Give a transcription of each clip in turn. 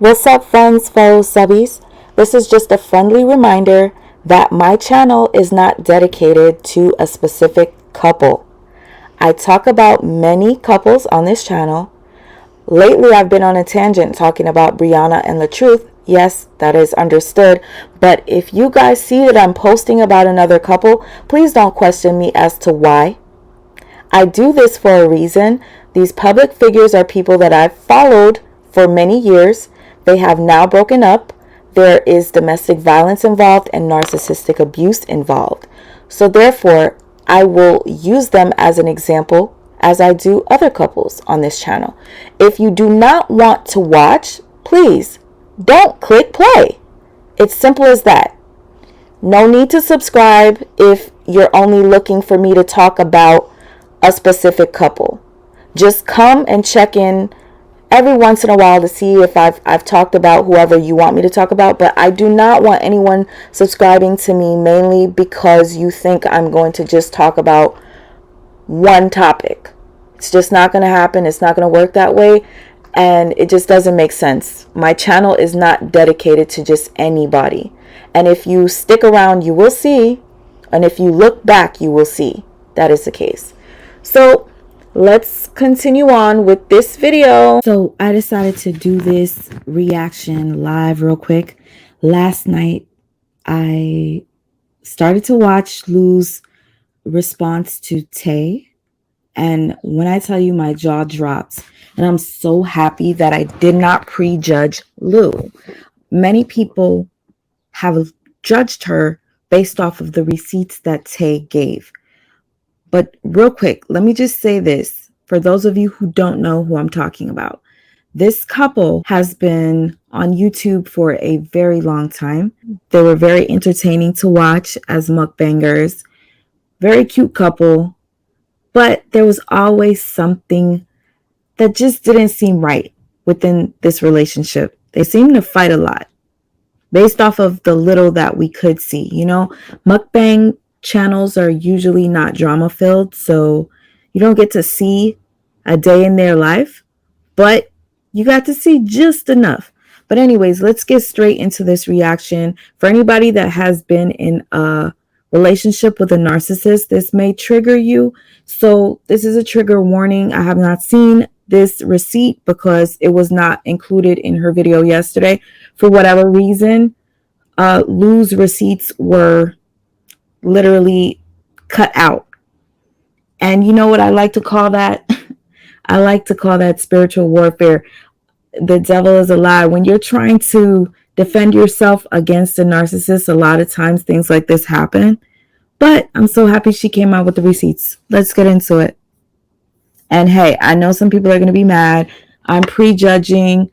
What's up, friends, fellow subbies? This is just a friendly reminder that my channel is not dedicated to a specific couple. I talk about many couples on this channel. Lately, I've been on a tangent talking about Brianna and LaTruth. Yes, that is understood. But if you guys see that I'm posting about another couple, please don't question me as to why. I do this for a reason. These public figures are people that I've followed for many years. They have now broken up. There is domestic violence involved and narcissistic abuse involved. So therefore, I will use them as an example as I do other couples on this channel. If you do not want to watch, please don't click play. It's simple as that. No need to subscribe if you're only looking for me to talk about a specific couple. Just come and check in every once in a while to see if I've talked about whoever you want me to talk about, but I do not want anyone subscribing to me mainly because you think I'm going to just talk about one topic. It's just not going to happen. It's not going to work that way, and it just doesn't make sense. My channel is not dedicated to just anybody. And if you stick around, you will see, and if you look back, you will see that is the case. So let's continue on with this video. So I decided to do this reaction live real quick. Last night, I started to watch Lou's response to Tay. And when I tell you, my jaw drops. And I'm so happy that I did not prejudge Lou. Many people have judged her based off of the receipts that Tay gave. But real quick, let me just say this. For those of you who don't know who I'm talking about, this couple has been on YouTube for a very long time. They were very entertaining to watch as mukbangers. Very cute couple. But there was always something that just didn't seem right within this relationship. They seemed to fight a lot based off of the little that we could see. You know, mukbang channels are usually not drama filled, so you don't get to see a day in their life, but you got to see just enough. But anyways, let's get straight into this reaction. For anybody that has been in a relationship with a narcissist, this may trigger you. So this is a trigger warning. I have not seen this receipt because it was not included in her video yesterday. For whatever reason, Lou's receipts were literally cut out. And you know what I like to call that? I like to call that spiritual warfare. The devil is a lie. When you're trying to defend yourself against a narcissist, a lot of times things like this happen. But I'm so happy she came out with the receipts. Let's get into it. And hey, I know some people are going to be mad. I'm prejudging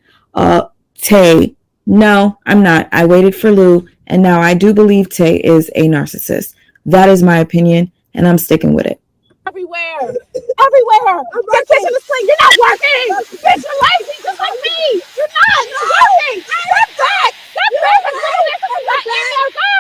Tay. No, I'm not. I waited for Lou, and now I do believe Tay is a narcissist. That is my opinion, and I'm sticking with it. Everywhere. Your kitchen is clean. You're not working. Bitch, you're lazy just like me. You're not. You're working. Step back. Step back. I'm saying this because I'm not in there. Go.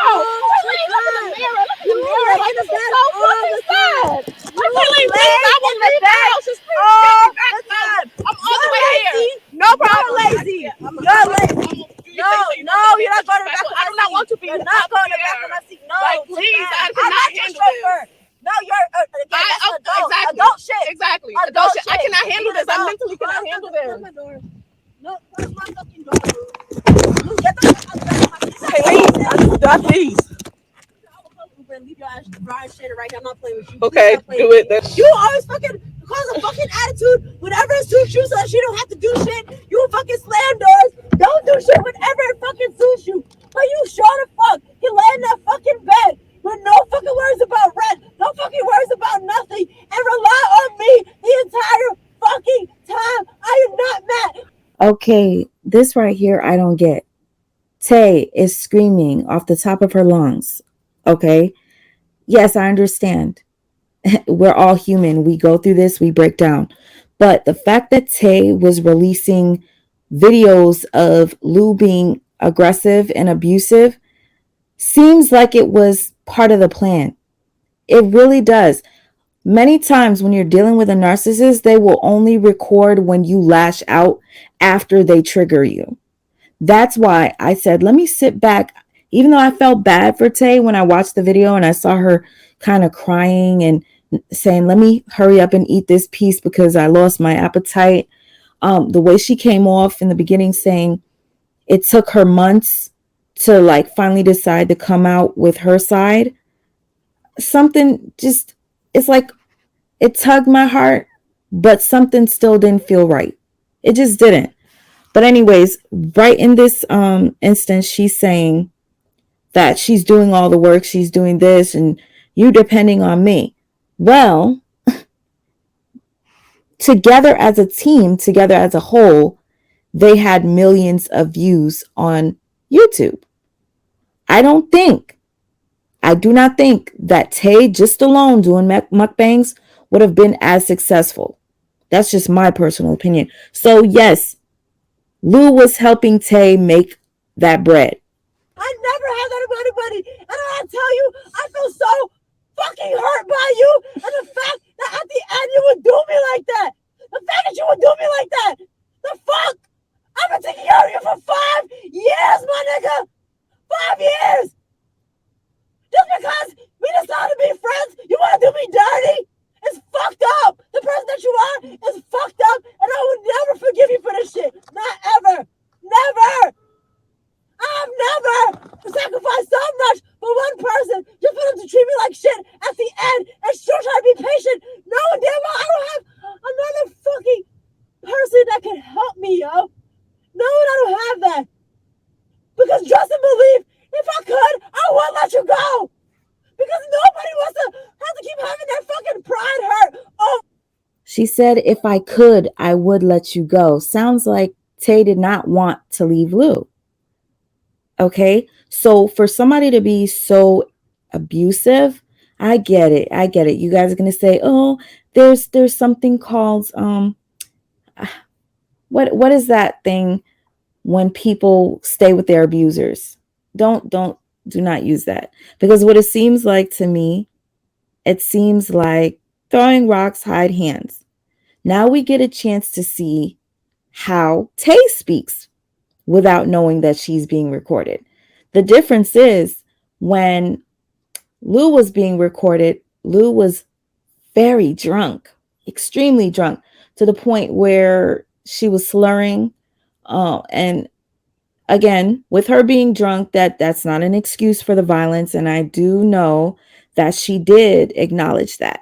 Really, look in the mirror. Look in the mirror. Like, this is so fucking sad. Like, really, please, I want to leave the house. Just please take me back, man. I'm all the way here. No problem. You're lazy. You're lazy. No, you're not going to back of my seat. I do not want to be. You're not going to back of my seat. No, like, please, I cannot handle this. No, you're adult. Exactly. Adult shit. Exactly. Adult shit. shit. I cannot handle this. I mentally cannot handle this. No, close my fucking door. Get the fuck out of my seat. Hey, leave. Please. Leave your ass dry shit right now. I'm not playing with you. Okay, do it. Then. You always fucking cause a fucking attitude whenever it suits you so that she don't have to do shit. You fucking slam doors. Don't do shit whenever it fucking suits you. But you sure the fuck can lay in that fucking bed with no fucking worries about rent, no fucking worries about nothing, and rely on me the entire fucking time. I am not mad. Okay, this right here I don't get. Tay is screaming off the top of her lungs. Okay? Yes, I understand. We're all human. We go through this, we break down. But the fact that Tay was releasing videos of Lou being aggressive and abusive seems like it was part of the plan. It really does. Many times when you're dealing with a narcissist, they will only record when you lash out after they trigger you. That's why I said, let me sit back. Even though I felt bad for Tay when I watched the video and I saw her kind of crying and saying, let me hurry up and eat this piece because I lost my appetite. The way she came off in the beginning saying it took her months to like finally decide to come out with her side, something just, it's like it tugged my heart, but something still didn't feel right. It just didn't. But anyways, right in this instance, she's saying that she's doing all the work, she's doing this, and you depending on me. Well, together as a team, together as a whole, they had millions of views on YouTube. I don't think, I do not think that Tay just alone doing mukbangs would have been as successful. That's just my personal opinion. So yes, Lou was helping Tay make that bread. I never had that about anybody. And I tell you, I feel so fucking hurt by you. And the fact that at the end you would do me like that. The fact that you would do me like that. The fuck? I've been taking care of you for 5 years, my nigga. 5 years. Just because we decided to be friends, you want to do me dirty? It's fucked up. The person that you are is fucked up. And I would never forgive you for this shit. Not ever. Never. I've never sacrificed so much for one person just for them to treat me like shit at the end and still try to be patient. No, damn well, I don't have another fucking person that can help me, yo. No, I don't have that. Because trust and believe, if I could, I would let you go. Because nobody wants to have to keep having their fucking pride hurt. Oh. She said, if I could, I would let you go. Sounds like Tay did not want to leave Lou. Okay, so for somebody to be so abusive, I get it. I get it. You guys are gonna say, "Oh, there's something called what is that thing when people stay with their abusers?" Do not use that, because what it seems like to me, it seems like throwing rocks hide hands. Now we get a chance to see how Tay speaks without knowing that she's being recorded. The difference is when Lou was being recorded, Lou was very drunk, extremely drunk, to the point where she was slurring. And again, with her being drunk, that's not an excuse for the violence. And I do know that she did acknowledge that.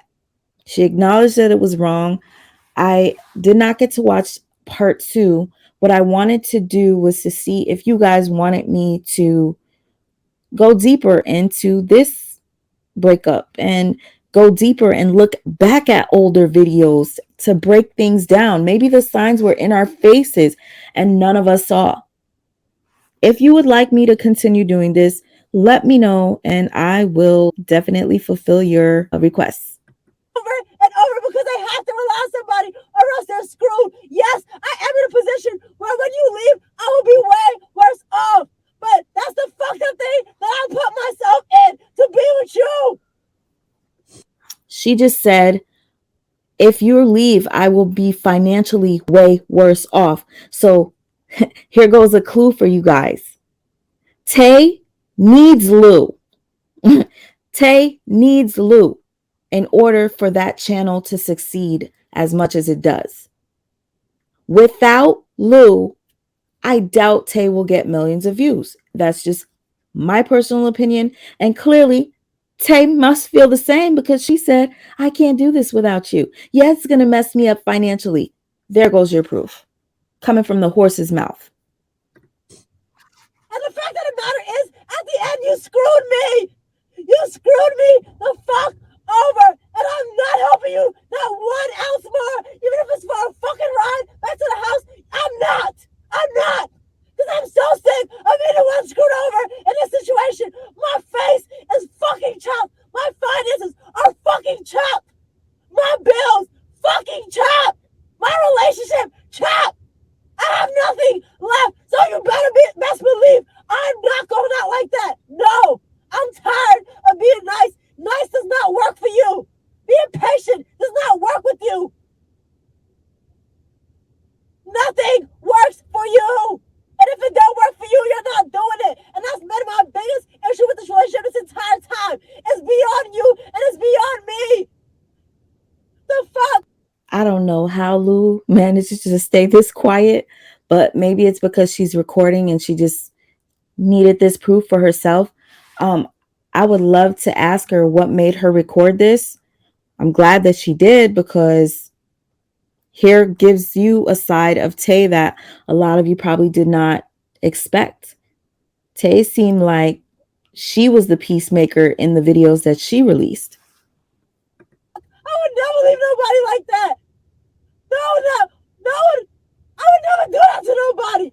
She acknowledged that it was wrong. I did not get to watch part 2. What I wanted to do was to see if you guys wanted me to go deeper into this breakup and go deeper and look back at older videos to break things down. Maybe the signs were in our faces and none of us saw. If you would like me to continue doing this, let me know and I will definitely fulfill your requests. Over and over because they have to rely on somebody or else they're screwed. Yes, I am in a position where when you leave, I will be way worse off. But that's the fucked up thing that I put myself in to be with you. She just said, if you leave, I will be financially way worse off. So here goes a clue for you guys. Tay needs Lou. Tay needs Lou in order for that channel to succeed as much as it does. Without Lou, I doubt Tay will get millions of views. That's just my personal opinion. And clearly, Tay must feel the same because she said, I can't do this without you. Yeah, it's going to mess me up financially. There goes your proof. Coming from the horse's mouth. And the fact of the matter is, at the end, you screwed me. You screwed me the fuck over. And I'm not helping you not 1 ounce more. Even if it's for a fucking ride back to the house, I'm not. I'm not. Because I'm so sick of being the one screwed over in this situation. My face is fucking chopped. My finances are fucking chopped. My bills fucking chopped. My relationship chopped. I have nothing left. So you better best believe I'm not going out like that. No. I'm tired of being nice. Nice does not work for you. Being patient does not work with you. Nothing works for you. And if it don't work manages to stay this quiet, but maybe it's because she's recording and she just needed this proof for herself. Um, I would love to ask her what made her record this. I'm glad that she did, because here gives you a side of Tay that a lot of you probably did not expect. Tay seemed like she was the peacemaker in the videos that she released. I would never leave nobody like that. No one. I would never do that to nobody.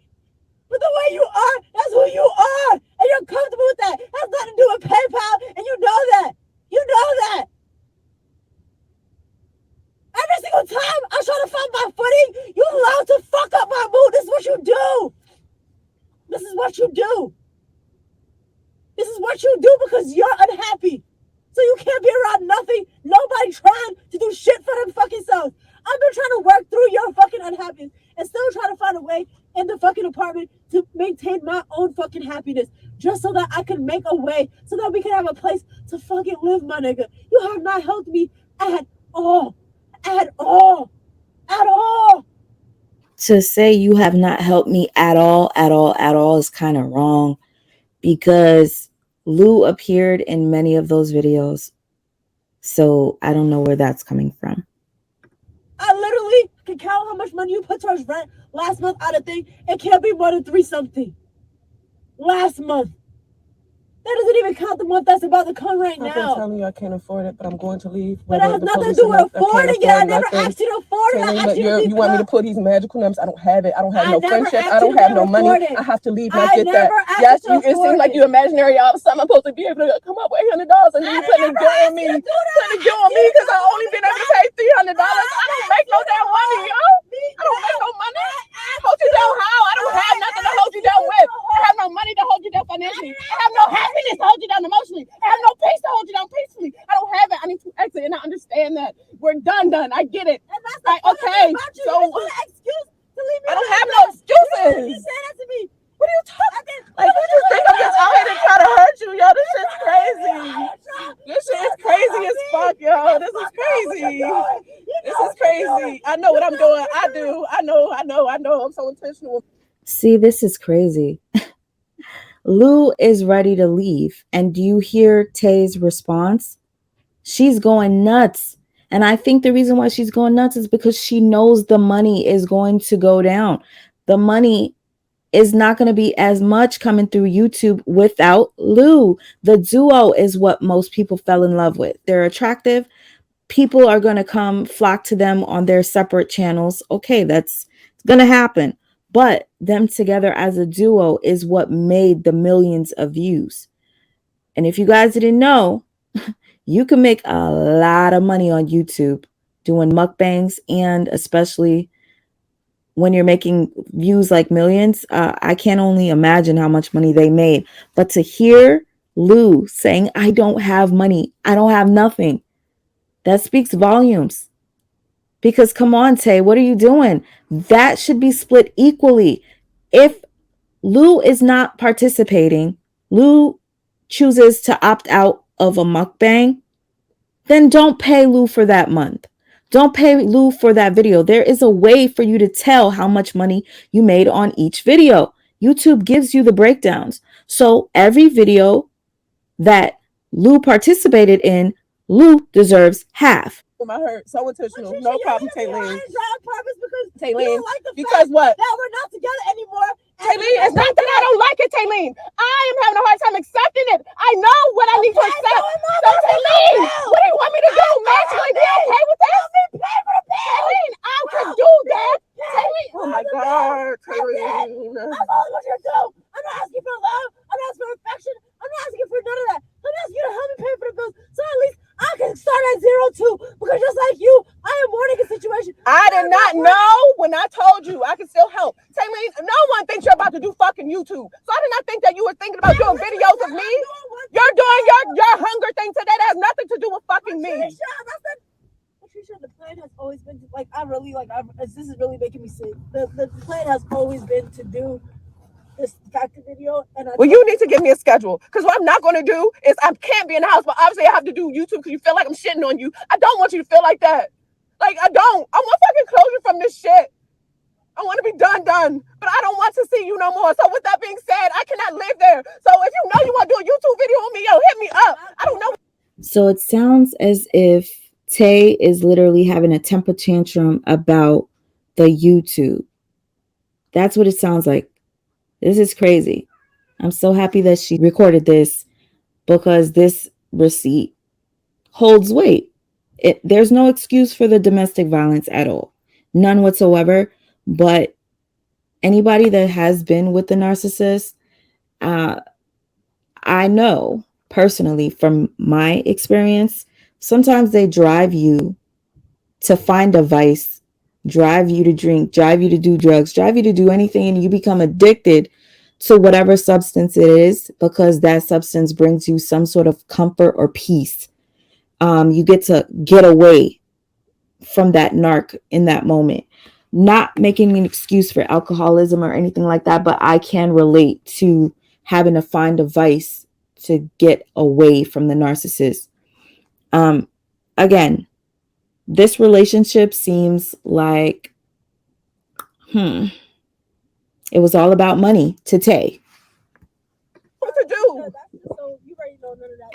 But the way you are, that's who you are. And you're comfortable with that. It has nothing to do with PayPal, and you know that. You know that. Every single time I try to find my footing, you allow to fuck up my mood. This is what you do. This is what you do. This is what you do because you're unhappy. So you can't be around nothing, nobody trying to do shit for them fucking selves. I've been trying to work through your fucking unhappiness and still trying to find a way in the fucking apartment to maintain my own fucking happiness, just so that I can make a way, so that we can have a place to fucking live, my nigga. You have not helped me at all. At all. At all. To say you have not helped me at all is kind of wrong, because Lou appeared in many of those videos. So I don't know where that's coming from. I literally can count how much money you put towards rent last month out of thing. It can't be more than 3 something. Last month. That doesn't even count the month that's about to come right now. I've been telling you I can't afford it, but I'm going to leave. But that has nothing to do with affording it. I never asked you to afford it. But you want me to put these magical numbers? I don't have it. I don't have no friendship. I don't have no money. I have to leave and I get that. Yes, it seems like you're imaginary all of a sudden. I'm supposed to be able to come up with $800 and then you putting a deal on me. Putting a deal on me because I only been able to pay $300. I don't make no damn money, yo. I don't make no money. Hold you down how? I don't have nothing to hold you down with. I have no money to hold you down financially. I have no happiness to hold you down emotionally. I have no peace to hold you down peacefully. I don't have it. I need to exit, and I understand that. We're done. I get it. And that's like, okay. So excuse to leave me. I don't have no excuses. You say that to me. What are you talking? Like, you just think I'm just out here to try to hurt you, yo? This shit's crazy. This shit is crazy as fuck, yo. This is crazy. This is crazy. I know what I'm doing. I do. I know. I'm so intentional. See, this is crazy. Lou is ready to leave. And do you hear Tay's response? She's going nuts. And I think the reason why she's going nuts is because she knows the money is going to go down. The money is not going to be as much coming through YouTube without Lou. The duo is what most people fell in love with. They're attractive. People are going to come flock to them on their separate channels. Okay, that's going to happen. But them together as a duo is what made the millions of views. And if you guys didn't know, you can make a lot of money on YouTube doing mukbangs, and especially when you're making views like millions. I can't only imagine how much money they made. But to hear Lou saying, I don't have money, I don't have nothing, that speaks volumes. Because come on, Tay, what are you doing? That should be split equally. If Lou is not participating, Lou chooses to opt out of a mukbang, then don't pay Lou for that month. Don't pay Lou for that video. There is a way for you to tell how much money you made on each video. YouTube gives you the breakdowns. So every video that Lou participated in, Lou deserves half. I heard so intentional. No problem, Taylene. Taylene, because what? That we're not together anymore. Taylene, it's not that I don't like it, Taylene. I am having a hard time accepting it. I know what I need to accept. So, Taylene, what do you want me to do? Magically be okay with that? Taylene, I can do that. Taylene, oh my God, Taylene. That's all I want you to do. I'm not asking for love. I'm not asking for affection. I'm not asking for none of that. I'm asking you to help me pay for the bills, so at least I can start at 0 too. Because just like you, I am mourning a situation. I did not know when I told you I can still help. Taylene, no one thinks you're about to do fucking YouTube. So I did not think that you were thinking about doing videos of me. You're doing your hunger thing today. That has nothing to do with fucking me. Patricia, the plan has always been to, this is really making me sick. The plan has always been to do this factor video. Well, you need to give me a schedule, because what I'm not going to do is I can't be in the house, but obviously I have to do YouTube because you feel like I'm shitting on you. I don't want you to feel like that. Like, I don't. I want fucking closure from this shit. I want to be done, but I don't want to see you no more. So with that being said, I cannot live there. So if you know you want to do a YouTube video on me, yo, hit me up. I don't know. So it sounds as if Tay is literally having a temper tantrum about the YouTube. That's what it sounds like. This is crazy. I'm so happy that she recorded this because this receipt holds weight. There's no excuse for the domestic violence at all. None whatsoever. But anybody that has been with the narcissist, I know personally from my experience, sometimes they drive you to find a vice, drive you to drink, drive you to do drugs, drive you to do anything, and you become addicted to whatever substance it is because that substance brings you some sort of comfort or peace. You get to get away from that narc in that moment. Not making an excuse for alcoholism or anything like that, but I can relate to having to find a vice to get away from the narcissist. Again, this relationship seems like it was all about money to Tay. What to do? So you already know none of that.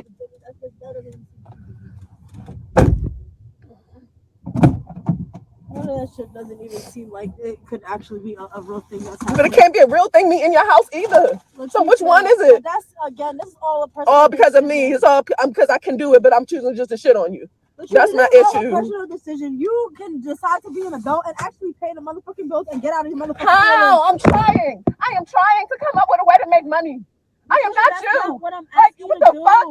None of that shit doesn't even seem like it could actually be a real thing that's happening. But it can't be a real thing me in your house either. So which one is it? That's again, this is all a personal. All because of me. It's all because I can do it, but I'm choosing just to shit on you. That's my issue. A personal decision. You can decide to be an adult and actually pay the motherfucking bills and get out of your motherfucking How? I'm trying. I am trying to come up with a way to make money. I am not you. Not what I'm asking what the fuck?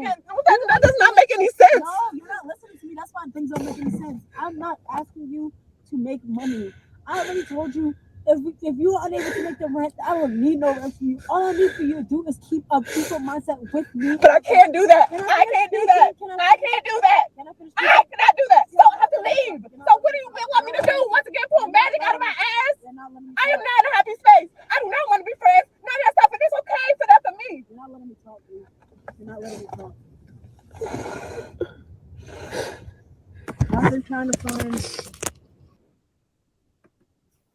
That does not make any sense. No, you're not listening to me. That's why things don't make any sense. I'm not asking you to make money. I already told you if you are unable to make the rent, I don't need no rent for you. All I need for you to do is keep a peaceful mindset with me. But I can't do that. I can't do that. I can't do that. I cannot do that. So I have to leave. So what do you want me to do? Once again, pull magic out of my ass? I am not in a happy space. I do not want to be friends. None of that stuff, and it's okay for that for me. You're not letting me talk, dude. You're not letting me talk. I've been trying to find.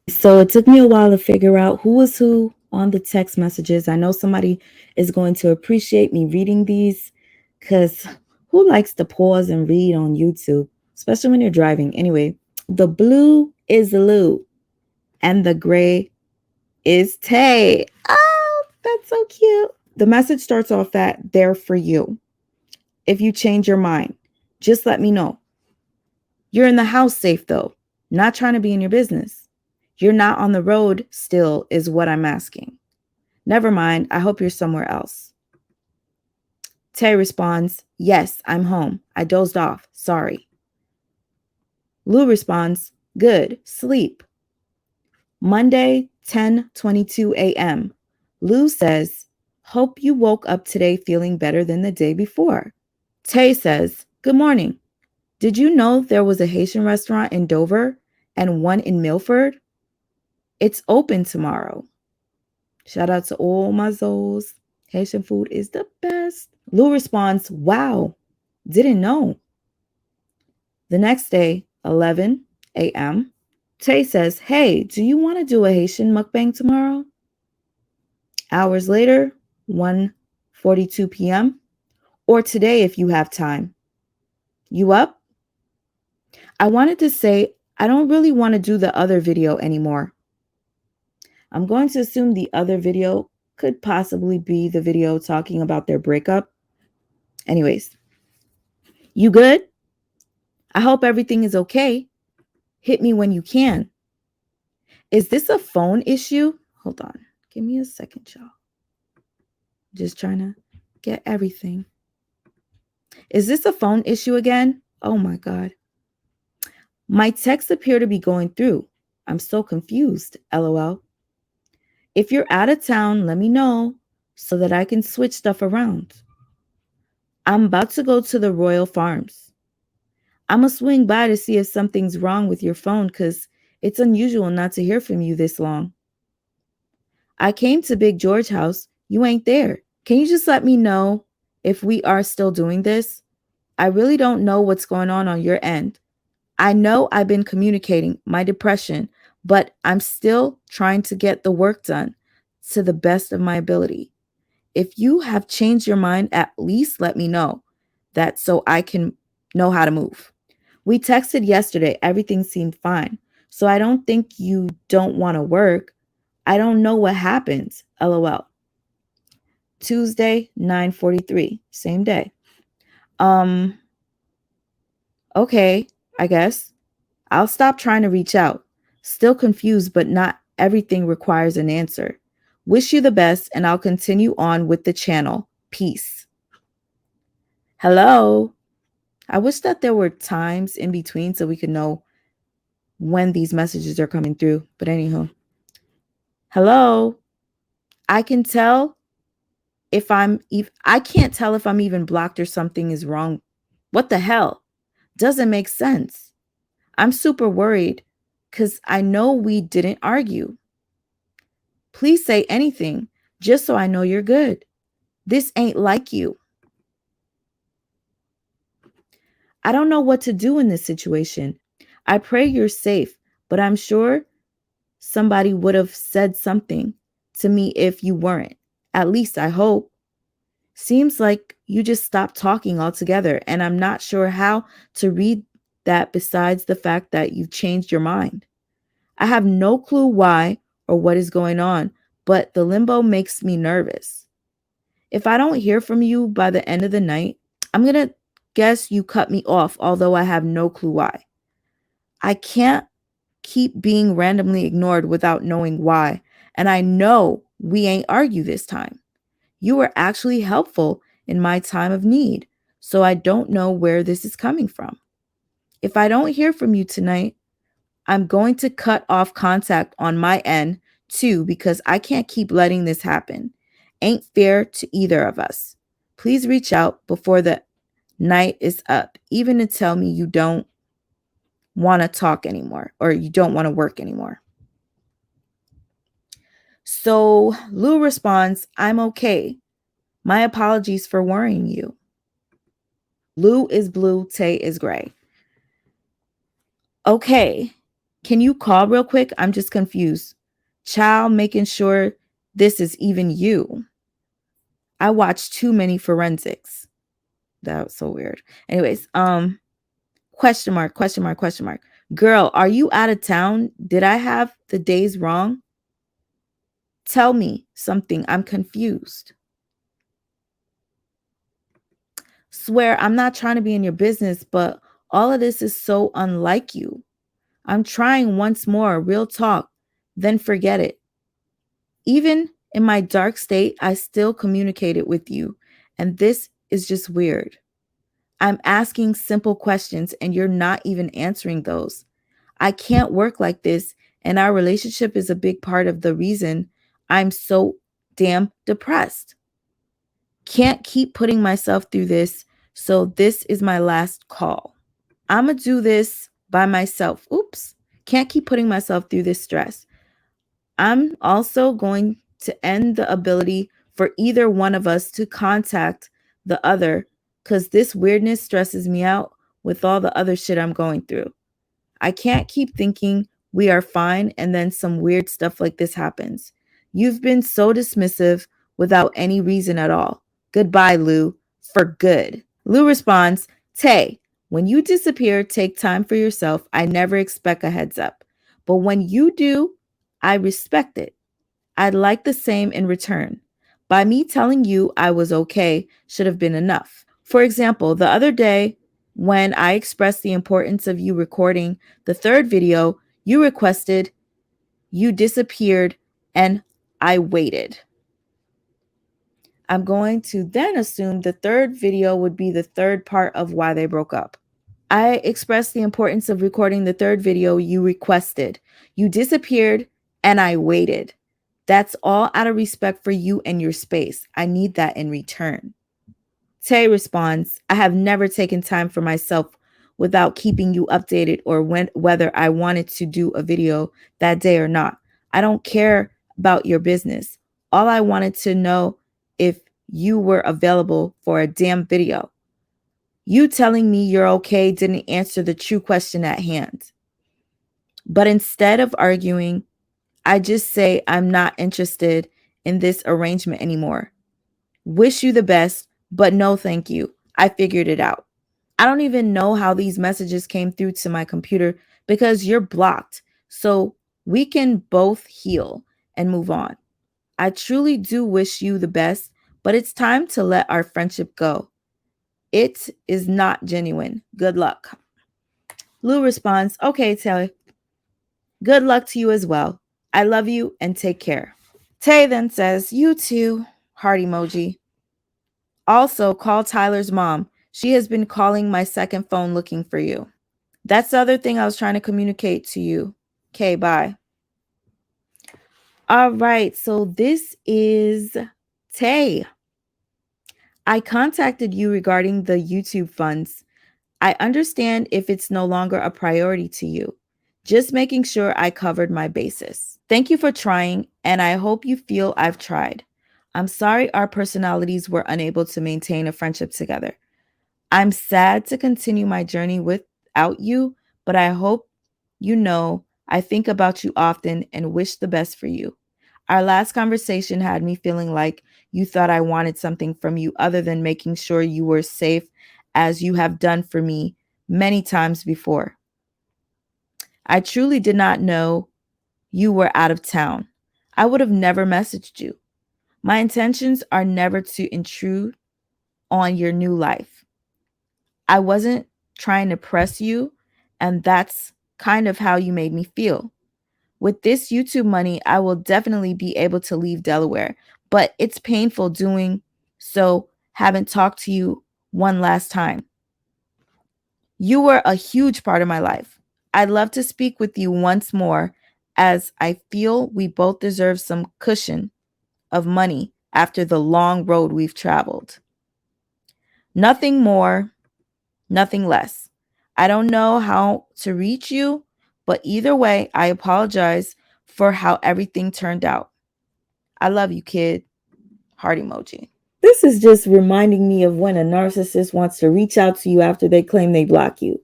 So it took me a while to figure out who was who on the text messages. I know somebody is going to appreciate me reading these because who likes to pause and read on YouTube, especially when you're driving? Anyway, the blue is Lou and the gray is Tay. Oh, that's so cute. The message starts off that they're for you. If you change your mind, just let me know. You're in the house safe though, not trying to be in your business. You're not on the road still is what I'm asking. Never mind, I hope you're somewhere else. Tay responds, yes, I'm home. I dozed off. Sorry. Lou responds, good, sleep. Monday, 10:22 a.m. Lou says, hope you woke up today feeling better than the day before. Tay says, good morning. Did you know there was a Haitian restaurant in Dover and one in Milford? It's open tomorrow. Shout out to all my Zoes. Haitian food is the best. Lou responds, wow, didn't know. The next day, 11 a.m., Tay says, hey, do you want to do a Haitian mukbang tomorrow? Hours later, 1:42 p.m., or today if you have time. You up? I wanted to say, I don't really want to do the other video anymore. I'm going to assume the other video could possibly be the video talking about their breakup. Anyways, you good? I hope everything is okay. Hit me when you can. Is this a phone issue? Hold on. Give me a second, y'all. Just trying to get everything. Is this a phone issue again? Oh my God. My texts appear to be going through. I'm so confused. LOL. If you're out of town, let me know so that I can switch stuff around. I'm about to go to the Royal Farms. I'm going to swing by to see if something's wrong with your phone because it's unusual not to hear from you this long. I came to Big George house. You ain't there. Can you just let me know if we are still doing this? I really don't know what's going on your end. I know I've been communicating my depression, but I'm still trying to get the work done to the best of my ability. If you have changed your mind, at least let me know that so I can know how to move. We texted yesterday. Everything seemed fine. So I don't think you don't want to work. I don't know what happened. LOL. Tuesday, 9:43, same day. Um, okay, I guess. I'll stop trying to reach out. Still confused, but not everything requires an answer. Wish you the best, and I'll continue on with the channel. Peace. Hello. I wish that there were times in between so we could know when these messages are coming through. But anywho, hello. I can tell if I can't tell if I'm even blocked or something is wrong. What the hell? Doesn't make sense. I'm super worried because I know we didn't argue. Please say anything just so I know you're good. This ain't like you. I don't know what to do in this situation. I pray you're safe, but I'm sure somebody would have said something to me if you weren't. At least I hope. Seems like you just stopped talking altogether, and I'm not sure how to read that besides the fact that you've changed your mind. I have no clue why or what is going on, but the limbo makes me nervous. If I don't hear from you by the end of the night, I'm going to guess you cut me off, although I have no clue why. I can't keep being randomly ignored without knowing why, and I know we ain't argue this time. You were actually helpful in my time of need, so I don't know where this is coming from. If I don't hear from you tonight, I'm going to cut off contact on my end too because I can't keep letting this happen. Ain't fair to either of us. Please reach out before the night is up, even to tell me you don't want to talk anymore or you don't want to work anymore. So Lou responds, I'm okay. My apologies for worrying you. Lou is blue, Tay is gray. Okay, can you call real quick? I'm just confused. Child, making sure this is even you. I watched too many forensics. That was so weird. Anyways, question mark, question mark, question mark. Girl, are you out of town? Did I have the days wrong? Tell me something. I'm confused. Swear, I'm not trying to be in your business, but all of this is so unlike you. I'm trying once more, real talk, then forget it. Even in my dark state, I still communicated with you, and this is just weird. I'm asking simple questions, and you're not even answering those. I can't work like this, and our relationship is a big part of the reason I'm so damn depressed. Can't keep putting myself through this, so this is my last call. I'm gonna do this by myself. Oops. Can't keep putting myself through this stress. I'm also going to end the ability for either one of us to contact the other because this weirdness stresses me out with all the other shit I'm going through. I can't keep thinking we are fine and then some weird stuff like this happens. You've been so dismissive without any reason at all. Goodbye, Lou, for good. Lou responds, Tay, when you disappear, take time for yourself. I never expect a heads up. But when you do, I respect it. I'd like the same in return. By me telling you I was okay should have been enough. For example, the other day when I expressed the importance of you recording the third video, you requested, you disappeared, and I waited. I'm going to then assume the third video would be the third part of why they broke up. I expressed the importance of recording the third video you requested. You disappeared, and I waited. That's all out of respect for you and your space. I need that in return. Tay responds, I have never taken time for myself without keeping you updated or whether I wanted to do a video that day or not. I don't care about your business. All I wanted to know if you were available for a damn video. You telling me you're okay didn't answer the true question at hand. But instead of arguing, I just say I'm not interested in this arrangement anymore. Wish you the best, but no thank you. I figured it out. I don't even know how these messages came through to my computer because you're blocked. So we can both heal and move on. I truly do wish you the best, but it's time to let our friendship go. It is not genuine. Good luck. Lou responds, okay, Tay. Good luck to you as well. I love you and take care. Tay then says, you too. Heart emoji. Also, call Tyler's mom. She has been calling my second phone looking for you. That's the other thing I was trying to communicate to you. Okay, bye. All right, so this is Tay. I contacted you regarding the YouTube funds. I understand if it's no longer a priority to you. Just making sure I covered my bases. Thank you for trying, and I hope you feel I've tried. I'm sorry our personalities were unable to maintain a friendship together. I'm sad to continue my journey without you, but I hope you know I think about you often and wish the best for you. Our last conversation had me feeling like you thought I wanted something from you other than making sure you were safe, as you have done for me many times before. I truly did not know you were out of town. I would have never messaged you. My intentions are never to intrude on your new life. I wasn't trying to press you, and that's kind of how you made me feel. With this YouTube money, I will definitely be able to leave Delaware, but it's painful doing so. Haven't talked to you one last time. You were a huge part of my life. I'd love to speak with you once more, as I feel we both deserve some cushion of money after the long road we've traveled. Nothing more, nothing less. I don't know how to reach you, but either way, I apologize for how everything turned out. I love you, kid. Heart emoji. This is just reminding me of when a narcissist wants to reach out to you after they claim they block you.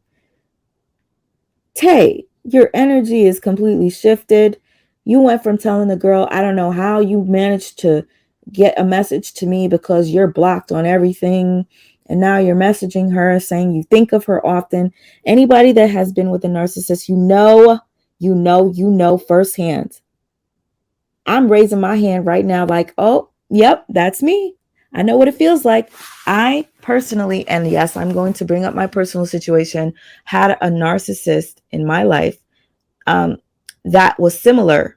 Tay, your energy is completely shifted. You went from telling the girl, I don't know how you managed to get a message to me because you're blocked on everything. And now you're messaging her saying you think of her often. Anybody that has been with a narcissist, you know firsthand. I'm raising my hand right now like, oh, yep, that's me. I know what it feels like. I personally, and yes, I'm going to bring up my personal situation, had a narcissist in my life that was similar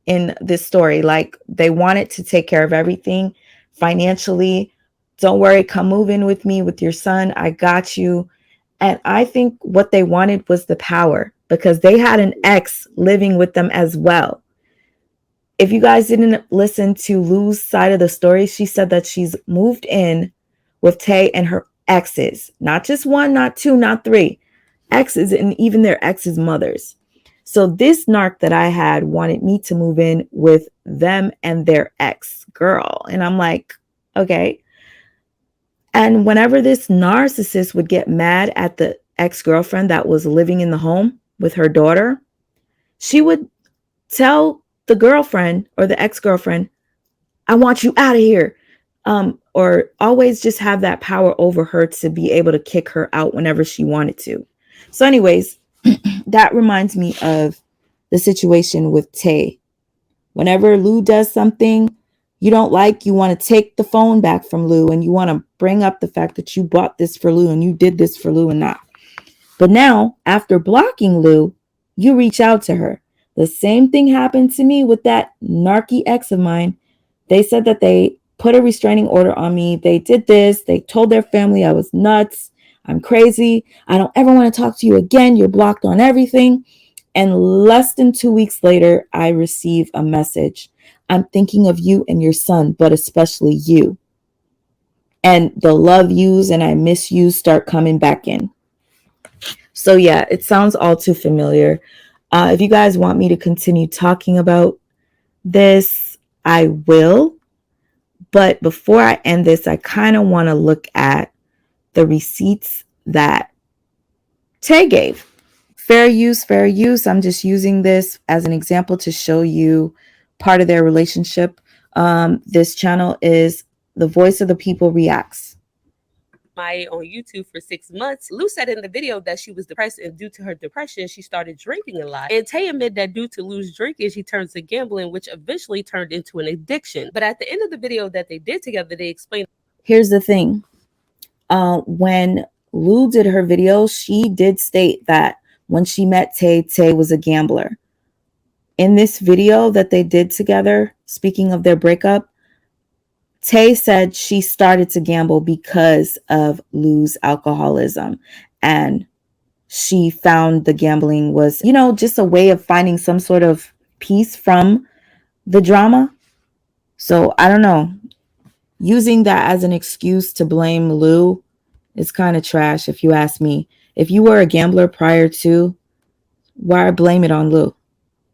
in this story. Like, they wanted to take care of everything financially. Don't worry, come move in with me with your son. I got you. And I think what they wanted was the power, because they had an ex living with them as well. If you guys didn't listen to Lou's side of the story, she said that she's moved in with Tay and her exes. Not just one, not two, not three. Exes, and even their exes' mothers. So this narc that I had wanted me to move in with them and their ex girl. And I'm like, okay. And whenever this narcissist would get mad at the ex-girlfriend that was living in the home with her daughter, she would tell the girlfriend or the ex-girlfriend, I want you out of here. Or always just have that power over her to be able to kick her out whenever she wanted to. So anyways, that reminds me of the situation with Tay. Whenever Lou does something you don't like, you want to take the phone back from Lou and you want to bring up the fact that you bought this for Lou and you did this for Lou and not. But now, after blocking Lou, you reach out to her. The same thing happened to me with that narky ex of mine. They said that they put a restraining order on me. They did this. They told their family I was nuts. I'm crazy. I don't ever want to talk to you again. You're blocked on everything. And less than 2 weeks later, I receive a message. I'm thinking of you and your son, but especially you. And the love yous and I miss you start coming back in. So yeah, it sounds all too familiar. If you guys want me to continue talking about this, I will. But before I end this, I kind of want to look at the receipts that Tay gave. Fair use, fair use. I'm just using this as an example to show you part of their relationship. This channel is The Voice of the People Reacts. On YouTube for 6 months. Lou said in the video that she was depressed, and due to her depression, she started drinking a lot. And Tay admitted that due to Lou's drinking, she turned to gambling, which eventually turned into an addiction. But at the end of the video that they did together, they explained. Here's the thing. When Lou did her video, she did state that when she met Tay, Tay was a gambler. In this video that they did together, speaking of their breakup, Tay said she started to gamble because of Lou's alcoholism, and she found the gambling was, just a way of finding some sort of peace from the drama. So I don't know. Using that as an excuse to blame Lou is kind of trash, if you ask me. If you were a gambler prior to, why blame it on Lou?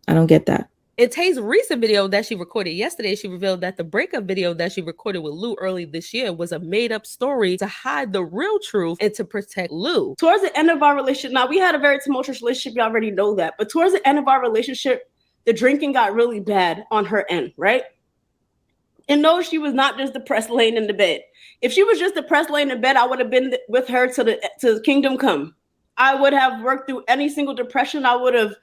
I don't get that. In Tay's recent video that she recorded yesterday, she revealed that the breakup video that she recorded with Lou early this year was a made-up story to hide the real truth and to protect Lou. Towards the end of our relationship, now we had a very tumultuous relationship, you already know that, but towards the end of our relationship, the drinking got really bad on her end, right? And no, she was not just depressed laying in the bed. If she was just depressed laying in bed, I would have been with her to the kingdom come. I would have worked through any single depression. I would have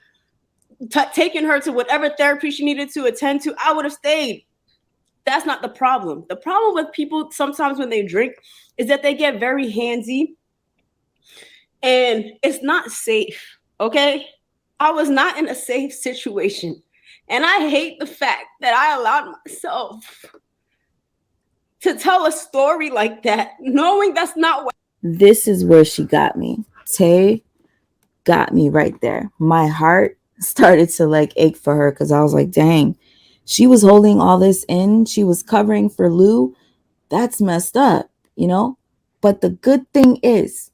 taken her to whatever therapy she needed to attend to. I would have stayed. That's not the problem. The problem with people sometimes when they drink is that they get very handsy and it's not safe, okay? I was not in a safe situation. And I hate the fact that I allowed myself to tell a story like that, knowing that's not what. This is where she got me. Tay got me right there. My heart started to ache for her because I was like, dang, she was holding all this in. She was covering for Lou. That's messed up, But the good thing is,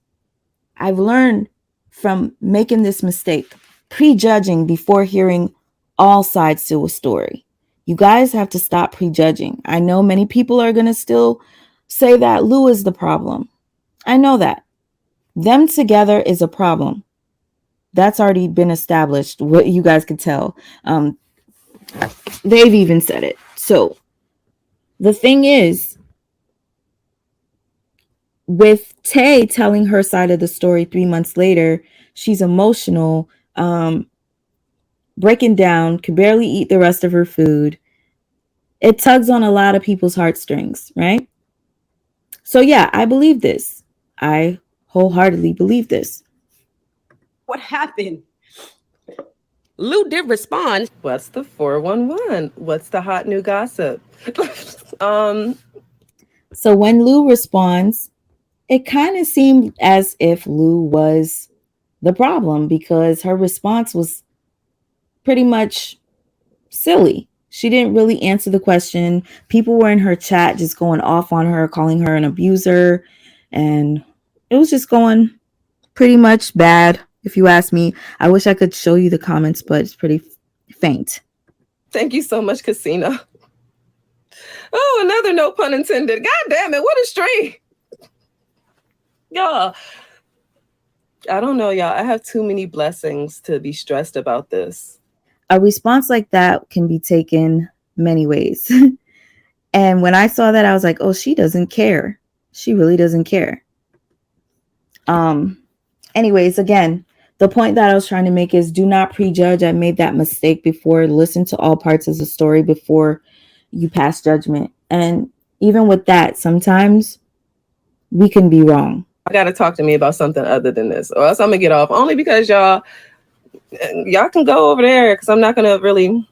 I've learned from making this mistake, prejudging before hearing all sides to a story. You guys have to stop prejudging. I know many people are going to still say that Lou is the problem. I know that. Them together is a problem. That's already been established, what you guys could tell. They've even said it. So the thing is, with Tay telling her side of the story 3 months later, she's emotional, breaking down, could barely eat the rest of her food. It tugs on a lot of people's heartstrings, right? So yeah, I believe this. I wholeheartedly believe this. What happened? Lou did respond. What's the 411? What's the hot new gossip? So when Lou responds, it kind of seemed as if Lou was the problem because her response was pretty much silly. She didn't really answer the question. People were in her chat just going off on her, calling her an abuser, and it was just going pretty much bad. If you ask me, I wish I could show you the comments, but it's pretty faint. Thank you so much, Casino. Oh, another no pun intended. God damn it, what a stream. Y'all, I don't know, y'all. I have too many blessings to be stressed about this. A response like that can be taken many ways. And when I saw that, I was like, oh, she doesn't care. She really doesn't care. Anyways, again, the point that I was trying to make is do not prejudge. I made that mistake before. Listen to all parts of the story before you pass judgment. And even with that, sometimes we can be wrong. I got to talk to me about something other than this, or else I'm going to get off. Only because y'all can go over there because I'm not going to really.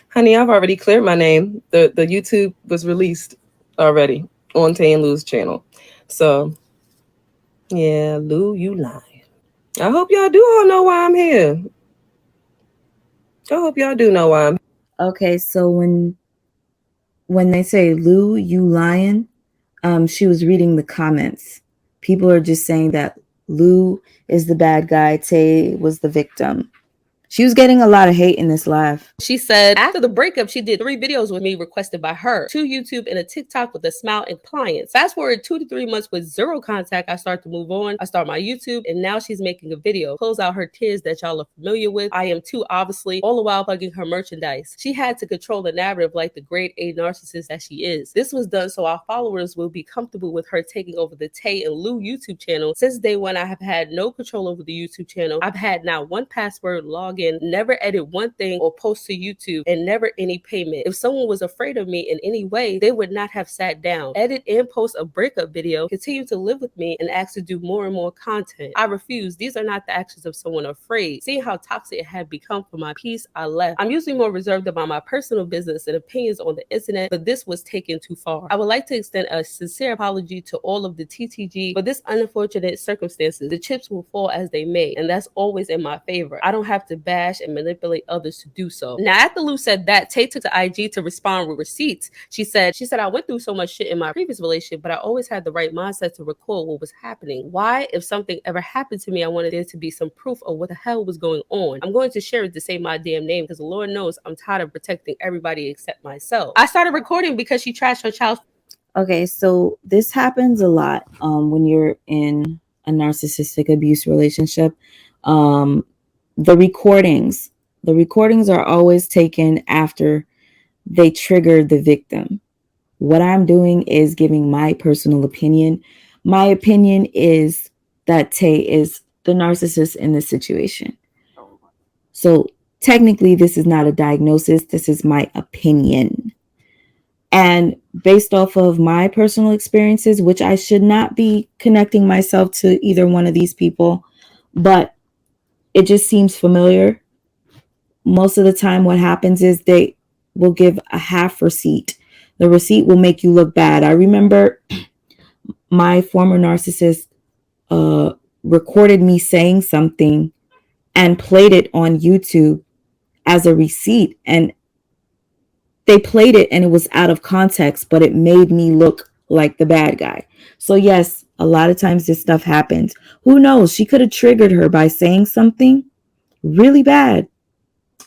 Honey, I've already cleared my name. The YouTube was released already on Tay and Lou's channel. So, yeah, Lou, you lying. I hope y'all do all know why I'm here. I hope y'all do know why I'm here. Okay, so when they say, Lou, you lying, she was reading the comments. People are just saying that Lou is the bad guy. Tay was the victim. She was getting a lot of hate in this live. She said after the breakup, she did 3 videos with me requested by her, 2 YouTube and a TikTok with a smile and clients. Fast forward 2 to 3 months with 0 contact, I start to move on. I start my YouTube, and now she's making a video. Close out her tears that y'all are familiar with. I am too, obviously, all the while plugging her merchandise. She had to control the narrative like the grade A narcissist that she is. This was done so our followers will be comfortable with her taking over the Tay and Lou YouTube channel. Since day one, I have had no control over the YouTube channel. I've had not one password, login, never edit one thing or post to YouTube, and never any payment. If someone was afraid of me in any way, they would not have sat down, edit and post a breakup video, continue to live with me, and ask to do more and more content. I refuse. These are not the actions of someone afraid. Seeing how toxic it had become for my peace, I left. I'm usually more reserved about my personal business and opinions on the internet, but this was taken too far. I would like to extend a sincere apology to all of the TTG for this unfortunate circumstances. The chips will fall as they may, and that's always in my favor. I don't have to bash and manipulate others to do so. Now, after Lou said that, Tay took to IG to respond with receipts. She said, I went through so much shit in my previous relationship, but I always had the right mindset to recall what was happening. Why? If something ever happened to me, I wanted there to be some proof of what the hell was going on. I'm going to share it to say my damn name because the Lord knows I'm tired of protecting everybody except myself. I started recording because she trashed her child. Okay, so this happens a lot when you're in a narcissistic abuse relationship. The recordings are always taken after they trigger the victim. What I'm doing is giving my personal opinion. My opinion is that Tay is the narcissist in this situation. So technically, this is not a diagnosis. This is my opinion. And based off of my personal experiences, which I should not be connecting myself to either one of these people, but it just seems familiar. Most of the time what happens is they will give a half receipt. The receipt will make you look bad. I remember my former narcissist recorded me saying something and played it on YouTube as a receipt, and they played it and it was out of context, but it made me look like the bad guy. So yes, a lot of times this stuff happens. Who knows? She could have triggered her by saying something really bad,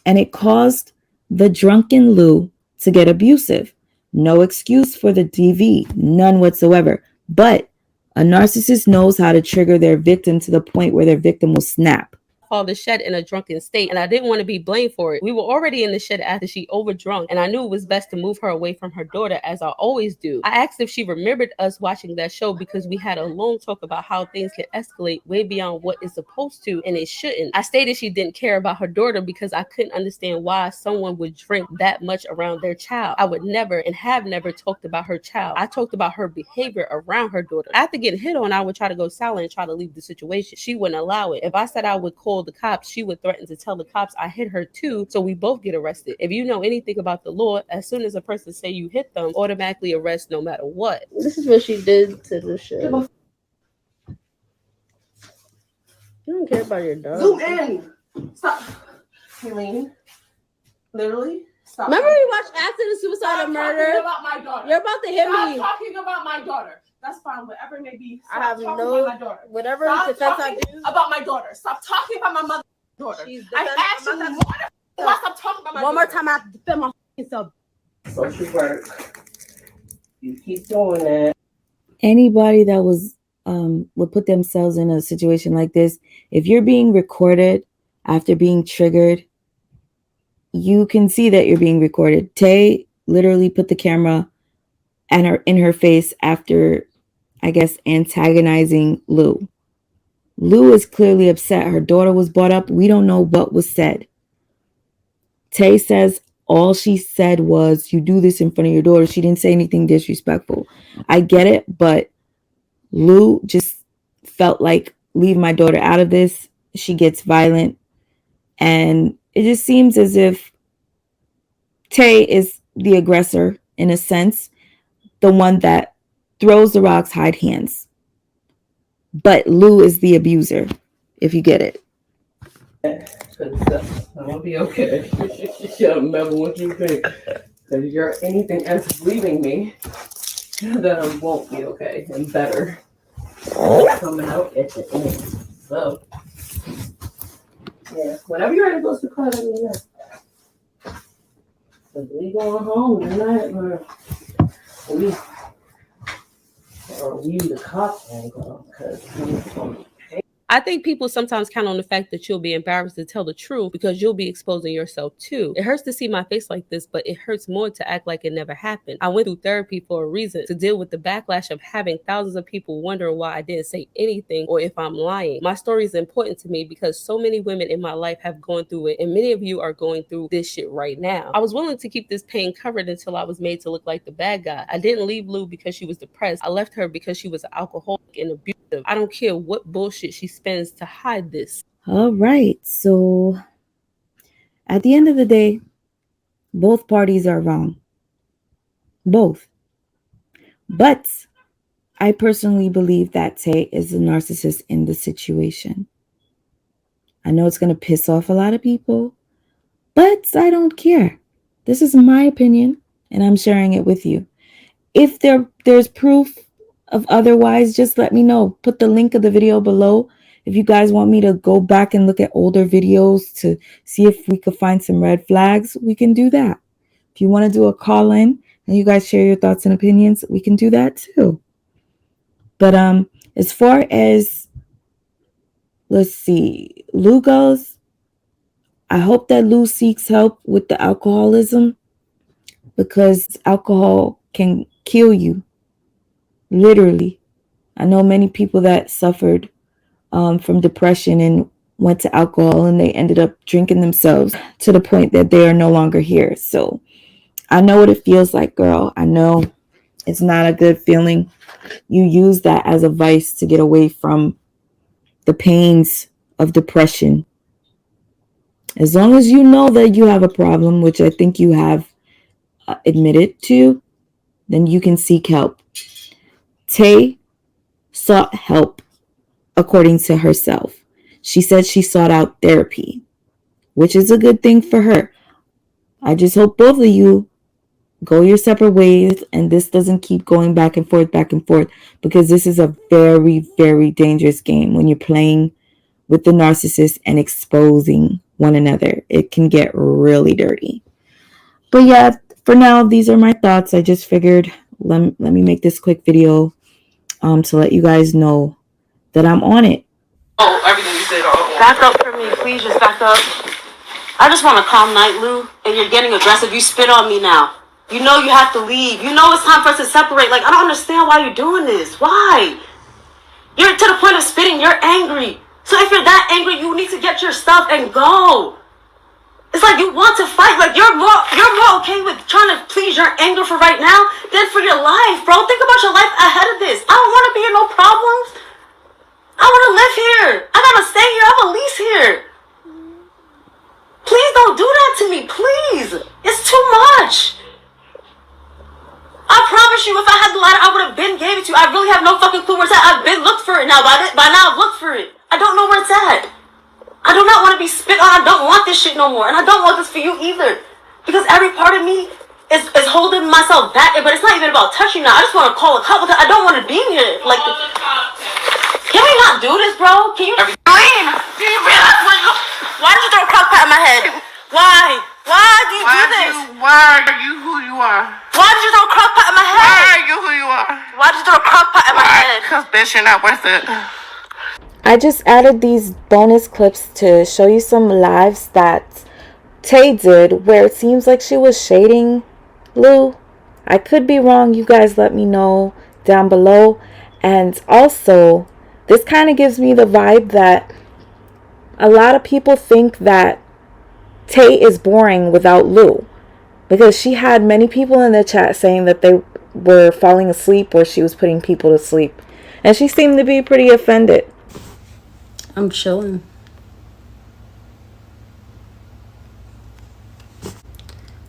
and it caused the drunken Lou to get abusive. No excuse for the DV, none whatsoever. But a narcissist knows how to trigger their victim to the point where their victim will snap. Called the shed in a drunken state, and I didn't want to be blamed for it. We were already in the shed after she overdrunk, and I knew it was best to move her away from her daughter, as I always do. I asked if she remembered us watching that show because we had a long talk about how things can escalate way beyond what it's supposed to, and it shouldn't. I stated she didn't care about her daughter because I couldn't understand why someone would drink that much around their child. I would never and have never talked about her child. I talked about her behavior around her daughter. After getting hit on, I would try to go silent and try to leave the situation. She wouldn't allow it. If I said I would call the cops, she would threaten to tell the cops I hit her too, so we both get arrested. If you know anything about the law, as soon as a person say you hit them, automatically arrest no matter what. This is what she did to the shit. You don't care about your dog. Zoom in. Stop. Helene. Literally. Stop. Remember we watched After the Suicide and Murder? About my daughter. You're about to hit Stop me. talking about my daughter. That's fine, whatever it may be. Stop I have talking no about my daughter. whatever Stop defense I talking do. about my daughter. Stop talking about my mother's daughter. I asked you stop talking about my daughter. One more time, I have to defend my fucking self. Social work. You keep doing that. Anybody that would put themselves in a situation like this, if you're being recorded after being triggered, you can see that you're being recorded. Tay literally put the camera in her face after, I guess, antagonizing Lou. Lou is clearly upset. Her daughter was brought up. We don't know what was said. Tay says all she said was, you do this in front of your daughter. She didn't say anything disrespectful. I get it, but Lou just felt like, leave my daughter out of this. She gets violent. And it just seems as if Tay is the aggressor in a sense, the one that throws the rocks, hide hands. But Lou is the abuser, if you get it. I'm gonna be okay. You'll never want you to think that you're anything else leaving me, then I won't be okay and better coming out at the end. So Yeah. Whenever you're ready to go to the car, let me know. So we going home tonight, or we the cops ain't going, because I think people sometimes count on the fact that you'll be embarrassed to tell the truth because you'll be exposing yourself too. It hurts to see my face like this, but it hurts more to act like it never happened. I went through therapy for a reason, to deal with the backlash of having thousands of people wondering why I didn't say anything or if I'm lying. My story is important to me because so many women in my life have gone through it, and many of you are going through this shit right now. I was willing to keep this pain covered until I was made to look like the bad guy. I didn't leave Lou because she was depressed. I left her because she was an alcoholic and abusive. I don't care what bullshit she spends to hide this. All right. So at the end of the day, both parties are wrong. Both. But I personally believe that Tay is a narcissist in the situation. I know it's going to piss off a lot of people, but I don't care. This is my opinion, and I'm sharing it with you. If there's proof of otherwise, just let me know. Put the link of the video below. If you guys want me to go back and look at older videos to see if we could find some red flags, we can do that. If you want to do a call in and you guys share your thoughts and opinions, we can do that too. But as far as, let's see, Lou goes, I hope that Lou seeks help with the alcoholism, because alcohol can kill you, literally. I know many people that suffered from depression and went to alcohol, and they ended up drinking themselves to the point that they are no longer here. So I know what it feels like, girl. I know it's not a good feeling. You use that as a vice to get away from the pains of depression. As long as you know that you have a problem, which I think you have admitted to, then you can seek help. Tay sought help according to herself. She said she sought out therapy, which is a good thing for her. I just hope both of you go your separate ways and this doesn't keep going back and forth, because this is a very, very dangerous game when you're playing with the narcissist and exposing one another. It can get really dirty. But yeah, for now, these are my thoughts. I just figured let me make this quick video to let you guys know that I'm on it. Oh, everything you said. Back up for me, please. Just back up. I just want a calm night, Lou. And you're getting aggressive. You spit on me now. You know you have to leave. You know it's time for us to separate. Like, I don't understand why you're doing this. Why? You're to the point of spitting. You're angry. So if you're that angry, you need to get your stuff and go. It's like you want to fight. Like you're more okay with trying to please your anger for right now than for your life, bro. Think about your life ahead of this. I don't want to be in no problems. I want to live here. I gotta stay here. I have a lease here. Please don't do that to me. Please. It's too much. I promise you, if I had the lighter, I would have been gave it to you. I really have no fucking clue where it's at. I've been looked for it now. By now, I've looked for it. I don't know where it's at. I do not want to be spit on. I don't want this shit no more. And I don't want this for you either. Because every part of me is holding myself back. But it's not even about touching now. I just want to call a couple. I don't want to be here. Like, can we not do this, bro? Can you leave? Do you realize why did you throw a crock pot in my head? Why? Why do you do this? Why are you who you are? Why did you throw a crock pot in my head? Why are you who you are? Why did you throw a crock pot in my head? Because bitch, you're not worth it. I just added these bonus clips to show you some lives that Tay did where it seems like she was shading Lou. I could be wrong. You guys let me know down below. And also, this kind of gives me the vibe that a lot of people think that Tay is boring without Lou, because she had many people in the chat saying that they were falling asleep or she was putting people to sleep. And she seemed to be pretty offended. I'm chilling.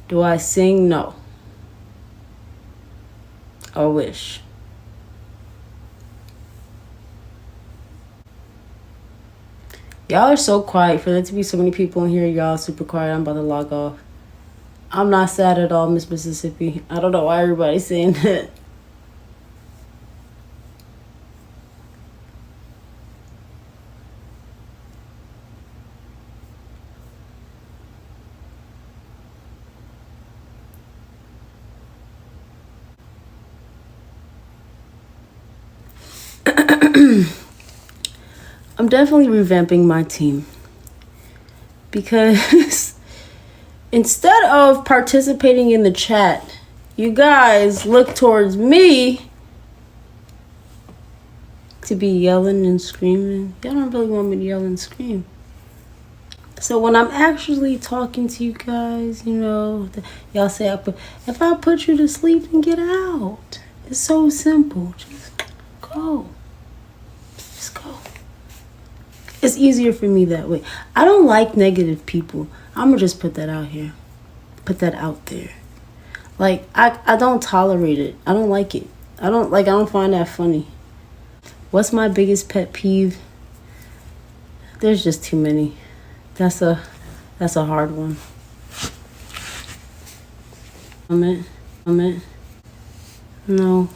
Do I sing? No. Or wish. Y'all are so quiet. For there to be so many people in here, y'all super quiet. I'm about to log off. I'm not sad at all, Miss Mississippi. I don't know why everybody's saying that. I'm definitely revamping my team. Because instead of participating in the chat, you guys look towards me to be yelling and screaming. Y'all don't really want me to yell and scream. So when I'm actually talking to you guys, you know, y'all say, if I put you to sleep, then get out. It's so simple. Just go. Just go. It's easier for me that way. I don't like negative people. I'm going to just put that out here. Put that out there. Like, I don't tolerate it. I don't like it. I don't find that funny. What's my biggest pet peeve? There's just too many. That's a hard one. No.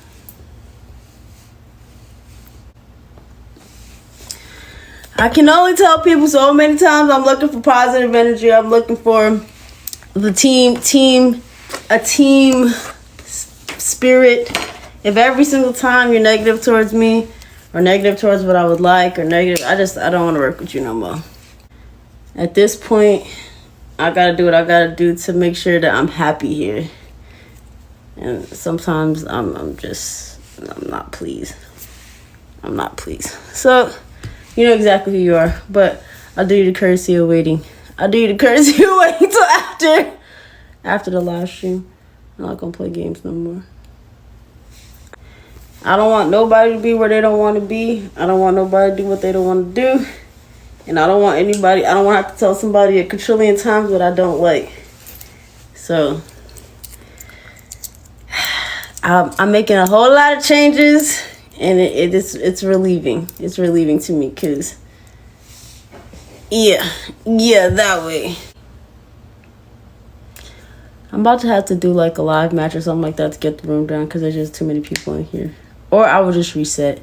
I can only tell people so many times I'm looking for positive energy. I'm looking for the team spirit. If every single time you're negative towards me or negative towards what I would like or negative, I don't want to work with you no more. At this point, I gotta do what I gotta do to make sure that I'm happy here. And sometimes I'm not pleased. I'm not pleased. So, you know exactly who you are, but I'll do you the courtesy of waiting. I'll do you the courtesy of waiting till after the live stream. I'm not gonna play games no more. I don't want nobody to be where they don't want to be. I don't want nobody to do what they don't want to do. And I don't want to have to tell somebody a quadrillion times what I don't like. So, I'm making a whole lot of changes, and it's relieving. It's relieving to me, because, yeah, that way. I'm about to have to do like a live match or something like that to get the room down, because there's just too many people in here. Or I will just reset.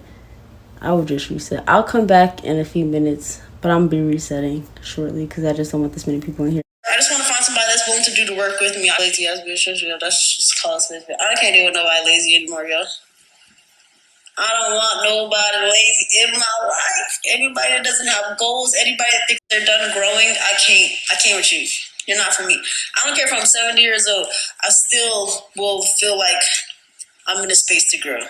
I'll come back in a few minutes. But I'm going to be resetting shortly because I just don't want this many people in here. I just want to find somebody that's willing to do the work with me. Lazy ass bitch, that's just called Smith. I can't deal with nobody lazy anymore, yo. I don't want nobody lazy in my life. Anybody that doesn't have goals, anybody that thinks they're done growing, I can't with you. You're not for me. I don't care if I'm 70 years old. I still will feel like I'm in a space to grow.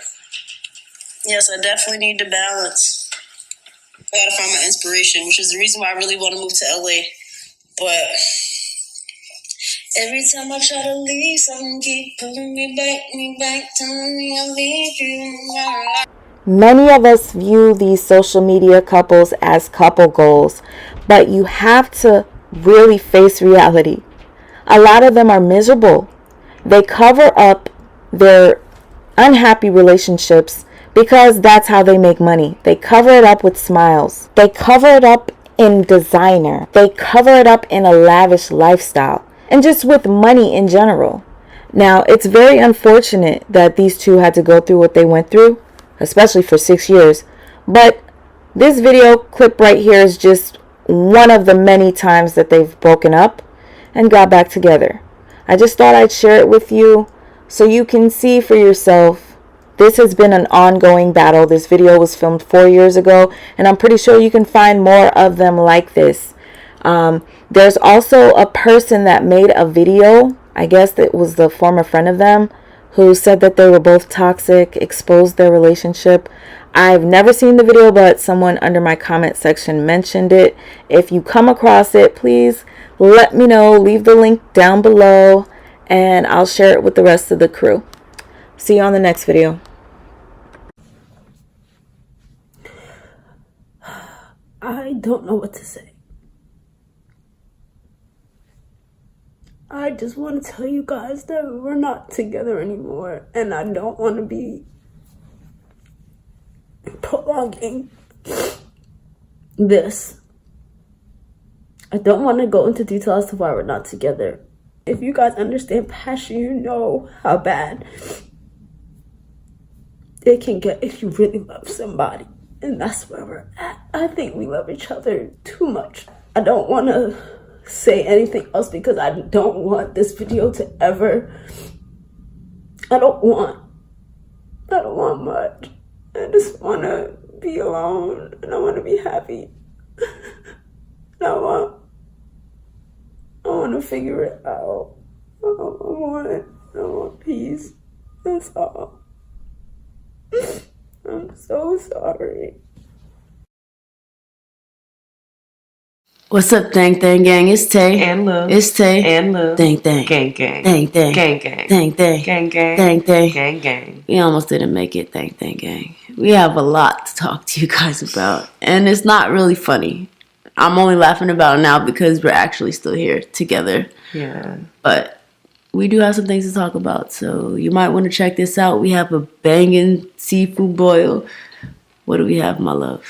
Yes, I definitely need to balance. I gotta find my inspiration, which is the reason why I really want to move to LA. But every time I try to leave, something keep pulling me back, telling me I'll leave you. Many of us view these social media couples as couple goals, but you have to really face reality. A lot of them are miserable. They cover up their unhappy relationships because that's how they make money. They cover it up with smiles. They cover it up in designer. They cover it up in a lavish lifestyle and just with money in general. Now, it's very unfortunate that these two had to go through what they went through, especially for 6 years. But this video clip right here is just one of the many times that they've broken up and got back together. I just thought I'd share it with you so you can see for yourself. This has been an ongoing battle. This video was filmed 4 years ago, and I'm pretty sure you can find more of them like this. There's also a person that made a video, I guess it was the former friend of them, who said that they were both toxic, exposed their relationship. I've never seen the video, but someone under my comment section mentioned it. If you come across it, please let me know. Leave the link down below, and I'll share it with the rest of the crew. See you on the next video. I don't know what to say. I just want to tell you guys that we're not together anymore, and I don't want to be prolonging this. I don't want to go into detail as to why we're not together. If you guys understand passion, you know how bad it can get if you really love somebody. And that's where we're at. I think we love each other too much. I don't want to say anything else because I don't want this video to ever... I don't want much. I just want to be alone, and I want to be happy. And I want to figure it out. I want peace. That's all. I'm so sorry. What's up, Dang Dang Gang? It's Tay. And Lil. It's Tay. And Lil. Dang Dang. Gang gang. Dang Dang. Gang gang. Dang Dang. Gang gang. Dang Dang. Gang gang. We almost didn't make it, Dang Dang Gang. We have a lot to talk to you guys about. And it's not really funny. I'm only laughing about it now because we're actually still here together. Yeah. But we do have some things to talk about. So you might want to check this out. We have a banging seafood boil. What do we have, my love?